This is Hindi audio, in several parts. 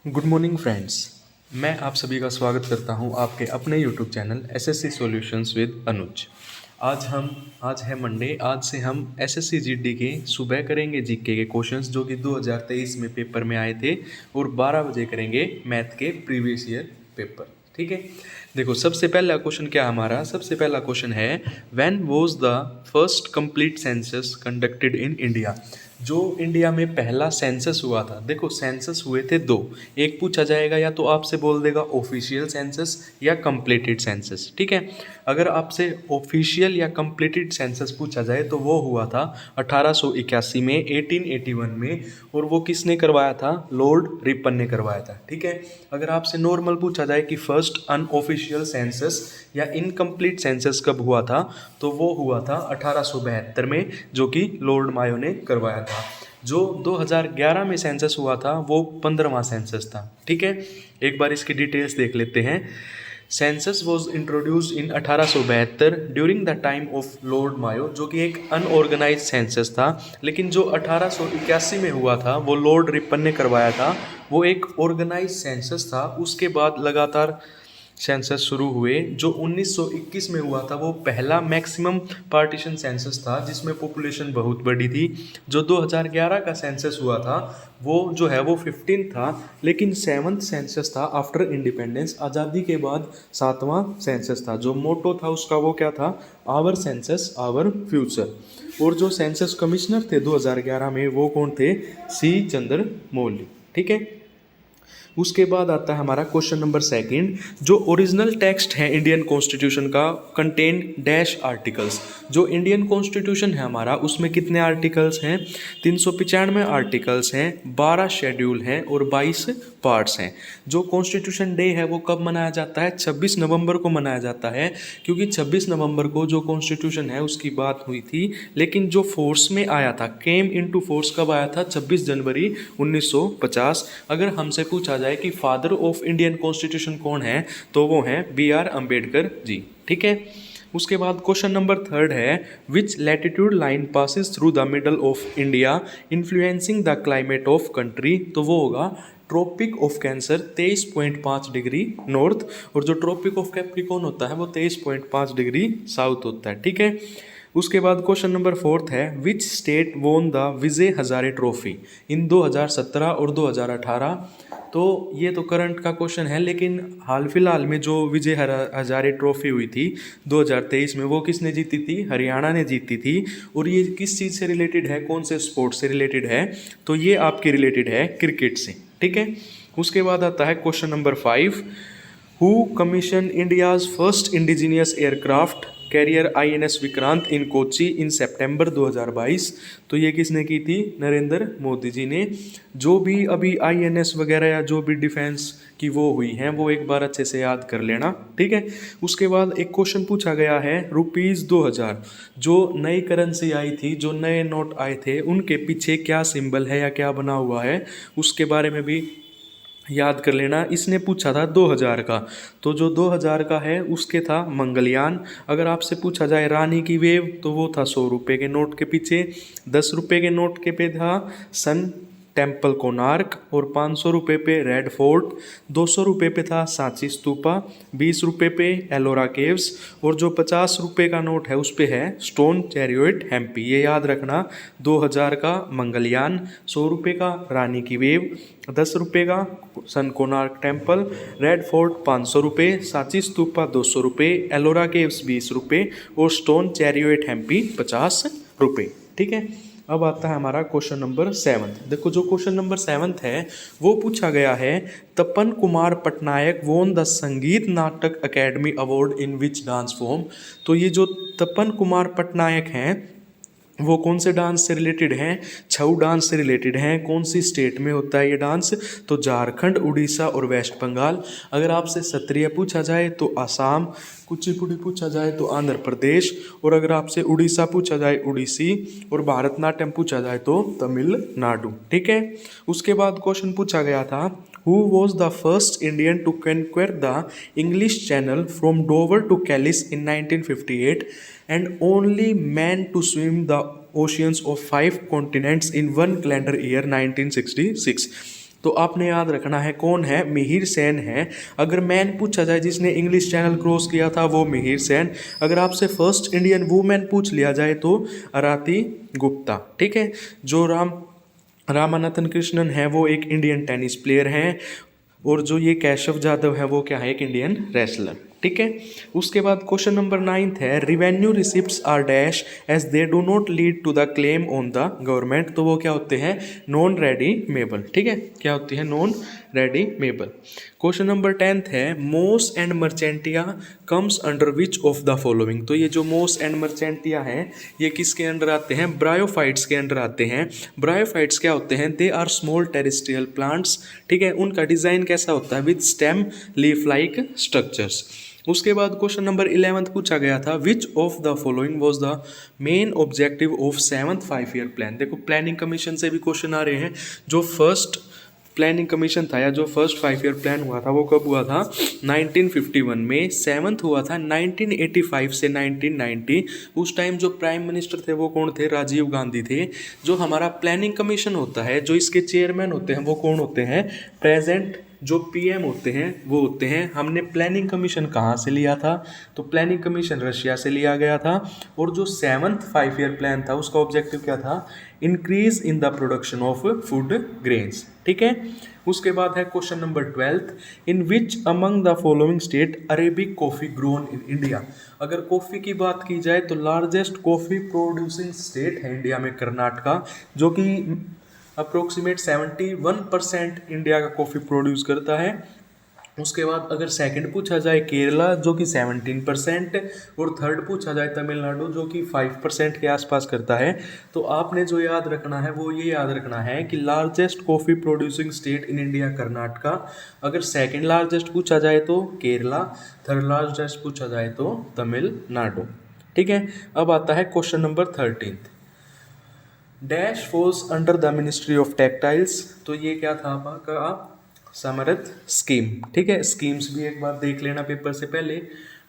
Good morning friends. मैं आप सभी का स्वागत करता हूं आपके अपने YouTube channel SSC solutions with Anuj. आज है मंडे। आज से हम एसएससी जीडी के सुबह करेंगे जीके के क्वेश्चंस जो कि 2023 में पेपर में आए थे, और 12 बजे करेंगे मैथ के प्रीवियस ईयर पेपर। ठीक है, देखो सबसे पहला क्वेश्चन क्या हमारा, सबसे पहला क्वेश्चन है when was the first complete census conducted in India. जो इंडिया में पहला सेंसस हुआ था, देखो सेंसस हुए थे दो, एक पूछा जाएगा या तो आपसे बोल देगा ऑफिशियल सेंसस या कंप्लीटेड सेंसस। ठीक है, अगर आपसे ऑफिशियल या कंप्लीटेड सेंसस पूछा जाए तो वो हुआ था 1881 में, 1881 में, और वो किसने करवाया था, लॉर्ड रिपन ने करवाया था। ठीक है, अगर आपसे नॉर्मल पूछा जाए कि फर्स्ट अनऑफिशियल सेंसस या इनकम्प्लीट सेंसस कब हुआ था, तो वो हुआ था 1872 में, जो कि लॉर्ड मायो ने करवाया था। जो 2011 में सेंसस हुआ था वो 15वां सेंसस था। ठीक है, एक बार इसकी डिटेल्स देख लेते हैं। Census was introduce in 1872 during the time of lord Mayo, जो कि एक अनऑर्गेनाइज सेंसस था, लेकिन जो 1881 में हुआ था वो लॉर्ड रिपन ने करवाया था। वो एक ऑर्गेनाइज सेंसस था। उसके बाद लगातार सेंसस शुरू हुए। जो 1921 में हुआ था वो पहला मैक्सिमम पार्टीशन सेंसस था जिसमें पॉपुलेशन बहुत बड़ी थी। जो 2011 का सेंसस हुआ था वो जो है वो 15 था, लेकिन 7th सेंसस था आफ्टर इंडिपेंडेंस, आज़ादी के बाद 7वां सेंसस था। जो मोटो था उसका वो क्या था, आवर सेंसस आवर फ्यूचर। और जो सेंसस कमिश्नर थे 2011 में वो कौन थे, सी चंद्र मौली। ठीक है, उसके बाद आता है हमारा क्वेश्चन नंबर सेकंड। जो ओरिजिनल टेक्स्ट है इंडियन कॉन्स्टिट्यूशन का कंटेन डैश आर्टिकल्स। जो इंडियन कॉन्स्टिट्यूशन है हमारा उसमें कितने आर्टिकल्स हैं, 395 आर्टिकल्स हैं, 12 शेड्यूल हैं और 22 पार्ट्स हैं। जो कॉन्स्टिट्यूशन डे है वो कब मनाया जाता है, 26 नवंबर को मनाया जाता है, क्योंकि 26 नवंबर को जो कॉन्स्टिट्यूशन है उसकी बात हुई थी, लेकिन जो फोर्स में आया था, केम इनटू फोर्स कब आया था, 26 जनवरी 1950। अगर हमसे पूछा जाए कि फादर ऑफ इंडियन कॉन्स्टिट्यूशन कौन है, तो वो हैं BR अम्बेडकर जी। ठीक है, उसके बाद क्वेश्चन नंबर थर्ड है which latitude line passes through the middle of India influencing the climate of country, तो वो होगा tropic of cancer 23.5 degree north, और जो ट्रॉपिक ऑफ कैप्रिकॉर्न होता है वो 23.5 डिग्री साउथ होता है। ठीक है, उसके बाद क्वेश्चन नंबर फोर्थ है which state won the Vijay Hazare trophy in 2017 और 2018। तो ये तो करंट का क्वेश्चन है, लेकिन हाल फिलहाल में जो विजय हजारे ट्रॉफी हुई थी 2023 में, वो किसने जीती थी, हरियाणा ने जीती थी। और ये किस चीज़ से रिलेटेड है, कौन से स्पोर्ट से रिलेटेड है, तो ये आपके रिलेटेड है क्रिकेट से। ठीक है, उसके बाद आता है question number 5 who commission India's first indigenous aircraft carrier INS Vikrant in Kochi in September 2022। तो ये किसने की थी, नरेंद्र मोदी जी ने। जो भी अभी INS वगैरह या जो भी डिफेंस की वो हुई हैं वो एक बार अच्छे से याद कर लेना। ठीक है, उसके बाद एक क्वेश्चन पूछा गया है ₹2000 जो नई करेंसी आई थी, जो नए नोट आए थे, उनके पीछे क्या सिंबल है या क्या बना हुआ है, उसके बारे में भी याद कर लेना। इसने पूछा था 2000 का, तो जो 2000 का है उसके था मंगलयान। अगर आपसे पूछा जाए रानी की वेव, तो वो था 100 रुपये के नोट के पीछे। 10 रुपये के नोट के पे था सन टेम्पल कोणार्क, और 500 रुपये पे रेड फोर्ट, 200 रुपये पे था सांची स्तूपा, 20 रुपये पे एलोरा केव्स, और जो 50 रुपये का नोट है उस पे है स्टोन चैरियट हम्पी। ये याद रखना, 2000 का मंगलयान, 100 रुपये का रानी की वेव, 10 रुपये का सन कोणार्क टेम्पल, रेड फोर्ट 500 रुपये, सांची स्तूपा 200 रुपये, एलोरा केव्स 20 रुपये और स्टोन चैरियट हम्पी 50 रुपये। ठीक है, अब आता है हमारा क्वेश्चन नंबर 7। देखो जो क्वेश्चन नंबर 7 है वो पूछा गया है तपन कुमार पटनायक वोन द संगीत नाटक academy award in which dance form. तो ये जो तपन कुमार पटनायक हैं वो कौन से डांस से रिलेटेड हैं, छऊ डांस से रिलेटेड हैं। कौन सी स्टेट में होता है ये डांस, तो झारखंड, उड़ीसा और वेस्ट बंगाल। अगर आपसे सत्रिय पूछा जाए तो आसाम, कुचिपुड़ी पूछा जाए तो आंध्र प्रदेश, और अगर आपसे उड़ीसा पूछा जाए उड़ीसी, और भारतनाट्यम पूछा जाए तो तमिलनाडु। ठीक है, उसके बाद क्वेश्चन पूछा गया था Who was the first Indian to conquer the English Channel from Dover to Calais in 1958 and only man to swim the oceans of 5 continents in one calendar year 1966। तो आपने याद रखना है कौन है, मिहिर सेन है। अगर मैन पूछा जाए जिसने इंग्लिश चैनल क्रॉस किया था वो मिहिर सेन। अगर आपसे फर्स्ट इंडियन वुमेन पूछ लिया जाए तो अराती गुप्ता। ठीक है। जो रामानाथन कृष्णन है वो एक इंडियन टेनिस प्लेयर हैं। और जो ये केशव जादव है वो क्या है, एक इंडियन रेसलर। ठीक है। उसके बाद क्वेश्चन नंबर 9 है, revenue receipts are dash as they do not lead to the claim on the government. तो वो क्या होते हैं, नॉन रेडीमेबल। ठीक है, क्या होती है, नॉन रेडीमेबल। क्वेश्चन नंबर 10 है, moss and marchantia comes under which of the following. तो ये जो मोस एंड मर्चेंटिया हैं ये किसके अंडर आते हैं, ब्रायोफाइट्स के अंडर आते हैं। ब्रायोफाइट्स क्या होते हैं, they are small terrestrial plants. ठीक है, उनका डिजाइन कैसा होता है, with stem leaf like structures. उसके बाद क्वेश्चन नंबर 11 पूछा गया था, which of the following was the main objective of 7th 5-year plan. देखो प्लानिंग कमीशन से भी क्वेश्चन आ रहे हैं। जो फर्स्ट प्लानिंग कमीशन था या जो फर्स्ट 5-year प्लान हुआ था वो कब हुआ था, 1951 में। 7th हुआ था 1985 से 1990। उस टाइम जो प्राइम मिनिस्टर थे वो कौन थे, राजीव गांधी थे। जो हमारा प्लानिंग कमीशन होता है, जो इसके चेयरमैन होते हैं वो कौन होते हैं, प्रेजेंट जो पीएम होते हैं वो होते हैं। हमने प्लानिंग कमीशन कहाँ से लिया था, तो प्लानिंग कमीशन रशिया से लिया गया था। और जो 7th 5-year प्लान था उसका ऑब्जेक्टिव क्या था, increase in the production of food grains. ठीक है। उसके बाद है question number 12, in which among the following state Arabic coffee grown in India. अगर कॉफ़ी की बात की जाए तो लार्जेस्ट कॉफ़ी प्रोड्यूसिंग स्टेट है इंडिया में कर्नाटका, जो कि अप्रोक्सीमेट 71% इंडिया का कॉफ़ी प्रोड्यूस करता है। उसके बाद अगर सेकंड पूछा जाए केरला, जो कि 17%, और थर्ड पूछा जाए तमिलनाडु, जो कि 5% के आसपास करता है। तो आपने जो याद रखना है वो ये याद रखना है कि largest coffee producing state in India Karnataka. अगर सेकंड लार्जेस्ट पूछा जाए तो केरला, थर्ड लार्जेस्ट पूछा जाए तो तमिलनाडु। ठीक है। अब आता है question number 13, dash falls under the ministry of textiles. तो ये क्या था आपका, समर्थ स्कीम। ठीक है, स्कीम्स भी एक बार देख लेना पेपर से पहले।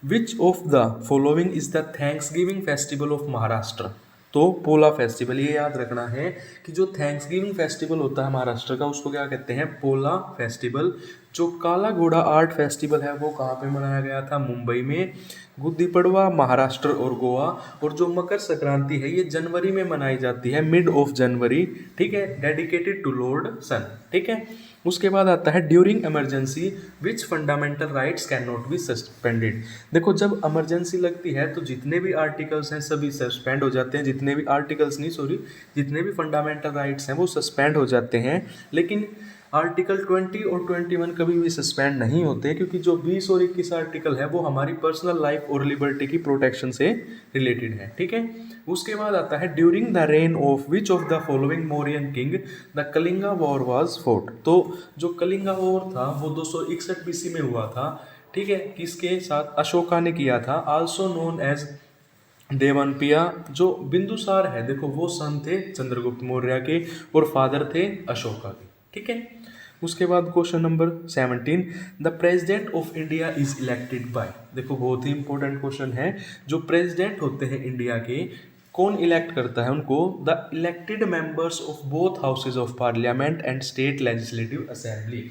विच of the following is the thanks giving festival of Maharashtra. तो पोला फेस्टिवल, ये याद रखना है कि जो थैंक्स गिविंग फेस्टिवल होता है महाराष्ट्र का उसको क्या कहते हैं, पोला फेस्टिवल। जो काला घोड़ा आर्ट फेस्टिवल है वो कहाँ पे मनाया गया था, मुंबई में। गुद्दी पड़वा महाराष्ट्र और गोवा। और जो मकर संक्रांति है ये जनवरी में मनाई जाती है, मिड ऑफ जनवरी। ठीक है, डेडिकेटेड टू लॉर्ड सन। ठीक है। उसके बाद आता है during emergency which fundamental rights can not be suspended. देखो जब इमरजेंसी लगती है तो जितने भी आर्टिकल्स हैं सभी सस्पेंड हो जाते हैं। जितने भी आर्टिकल्स नहीं, सॉरी, जितने भी फंडामेंटल राइट्स हैं वो सस्पेंड हो जाते हैं। लेकिन आर्टिकल 20 और 21 कभी भी सस्पेंड नहीं होते, क्योंकि जो 20 और 21 आर्टिकल है वो हमारी पर्सनल लाइफ और लिबर्टी की प्रोटेक्शन से रिलेटेड है। ठीक है। उसके बाद आता है during the rain of which of the following Mauryan king the Kalinga war was fort. तो जो कलिंगा वॉर था वो 261 BC में हुआ था। ठीक है, किसके साथ, अशोका ने किया था, आल्सो नोन एज देवनपिया। जो बिंदुसार है देखो वो सन थे चंद्रगुप्त मौर्य के और फादर थे अशोका के। ठीक है। उसके बाद question number 17, the president of India is elected bye. देखो बहुत ही इंपॉर्टेंट क्वेश्चन है। जो प्रेसिडेंट होते हैं इंडिया के, कौन इलेक्ट करता है उनको, the elected members of both houses of parliament and state legislative assembly.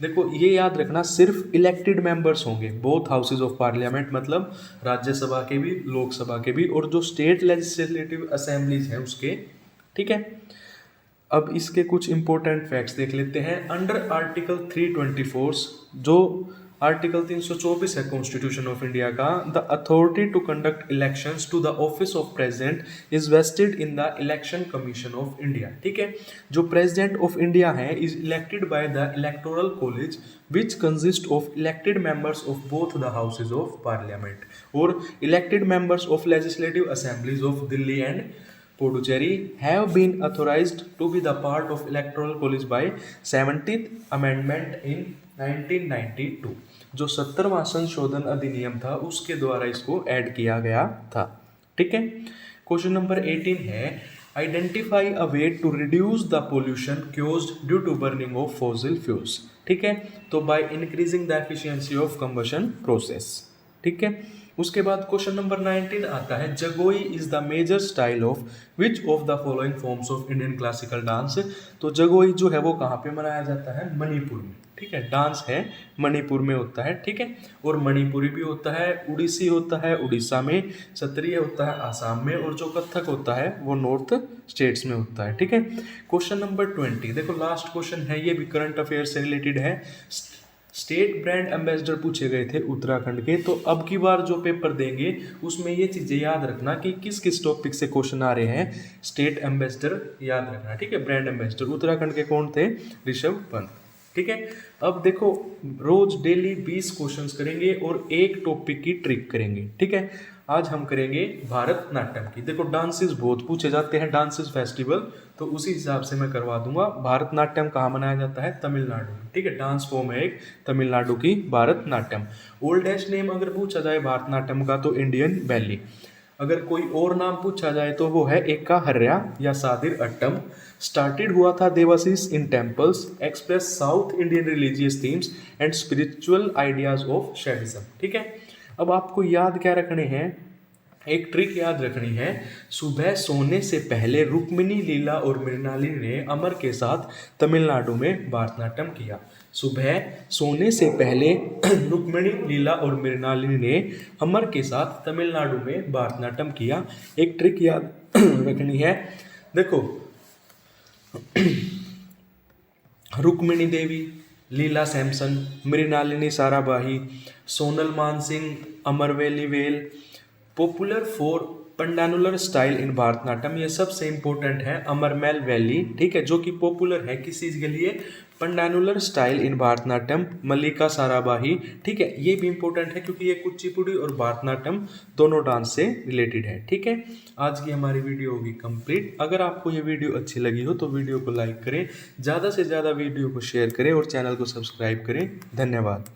देखो ये याद रखना, सिर्फ इलेक्टेड मेंबर्स होंगे, बोथ हाउसेज ऑफ पार्लियामेंट मतलब राज्यसभा के भी लोकसभा के भी, और जो स्टेट लेजिस्लेटिव असेंबलीज हैं उसके। ठीक है। अब इसके कुछ इंपॉर्टेंट फैक्ट्स देख लेते हैं। अंडर आर्टिकल 324, जो आर्टिकल 324 है कॉन्स्टिट्यूशन ऑफ इंडिया का, the authority to conduct elections to the office of president is vested in the election commission of India. ठीक है। जो प्रेसिडेंट ऑफ इंडिया है is elected by the electoral college which consist of elected members of both the houses of parliament और elected members of legislative assemblies of Delhi and Puducherry have been authorized to be the part of electoral college by 70th amendment in 1992। जो 70वां संशोधन अधिनियम था उसके द्वारा इसको ऐड किया गया था। ठीक है। क्वेश्चन नंबर 18 है, identify a way to reduce the pollution caused due to burning of fossil fuels. ठीक है। तो by increasing the efficiency of combustion process. ठीक है। उसके बाद क्वेश्चन नंबर 19 आता है, Jagoi is the major style of which of the following forms of Indian classical dance. तो जगोई जो है वो कहाँ पे मनाया जाता है, मणिपुर में, ठीक है। डांस है मणिपुर में होता है, ठीक है। और मणिपुरी भी होता है, उड़ीसी होता है उड़ीसा में, सत्रिय होता है आसाम में, और जो कथक होता है वो नॉर्थ स्टेट्स में होता है, ठीक है। क्वेश्चन नंबर 20, देखो लास्ट क्वेश्चन है, ये भी करंट अफेयर से रिलेटेड है। स्टेट ब्रांड एम्बेसडर पूछे गए थे उत्तराखंड के, तो अब की बार जो पेपर देंगे उसमें ये चीज़ें याद रखना कि किस किस टॉपिक से क्वेश्चन आ रहे हैं। स्टेट एम्बेसडर याद रखना, ठीक है। ब्रांड एम्बेसडर उत्तराखंड के कौन थे, ऋषभ पंत, ठीक है। अब देखो रोज डेली 20 क्वेश्चंस करेंगे और एक टॉपिक की ट्रिक करेंगे, ठीक है। आज हम करेंगे भारतनाट्यम की। देखो डांसेस बहुत पूछे जाते हैं, डांसेस फेस्टिवल, तो उसी हिसाब से मैं करवा दूंगा। भारतनाट्यम कहाँ मनाया जाता है, तमिलनाडु में, ठीक है। डांस फॉर्म है एक तमिलनाडु की भारतनाट्यम। ओल्डेस्ट नेम अगर पूछा जाए भारतनाट्यम का तो इंडियन बैली। अगर कोई और नाम पूछा जाए तो वो है एका हर्या या सादिर अट्टम। स्टार्टेड हुआ था devadasis in temples, express South Indian religious themes and spiritual ideas of Shaivism, ठीक है। अब आपको याद क्या रखने हैं, एक ट्रिक याद रखनी है। सुबह सोने से पहले रुक्मिणी लीला और मृणालिनी ने अमर के साथ तमिलनाडु में भारतनाट्यम किया। सुबह सोने से पहले रुक्मिणी लीला और मृणालिनी ने अमर के साथ तमिलनाडु में भारतनाट्यम किया। एक ट्रिक याद रखनी है, देखो रुक्मिणी देवी, लीला सैमसन, मृणालिनी साराभाई, सोनल मानसिंह, अमरवेली वेल, popular for Pandanallur style in Bharatanatyam, ये सबसे इंपॉर्टेंट है। अमरमैल वैली, ठीक है, जो कि पॉपुलर है किस चीज़ के लिए, पंडानुलर स्टाइल इन भारतनाट्यम। मल्लिका साराभाई, ठीक है, ये भी इंपॉर्टेंट है क्योंकि ये कुचिपुड़ी और भारतनाट्यम दोनों डांस से रिलेटेड है, ठीक है। आज की हमारी वीडियो होगी कंप्लीट। अगर आपको ये वीडियो अच्छी लगी हो तो वीडियो को लाइक करें, ज़्यादा से ज़्यादा वीडियो को शेयर करें और चैनल को सब्सक्राइब करें। धन्यवाद।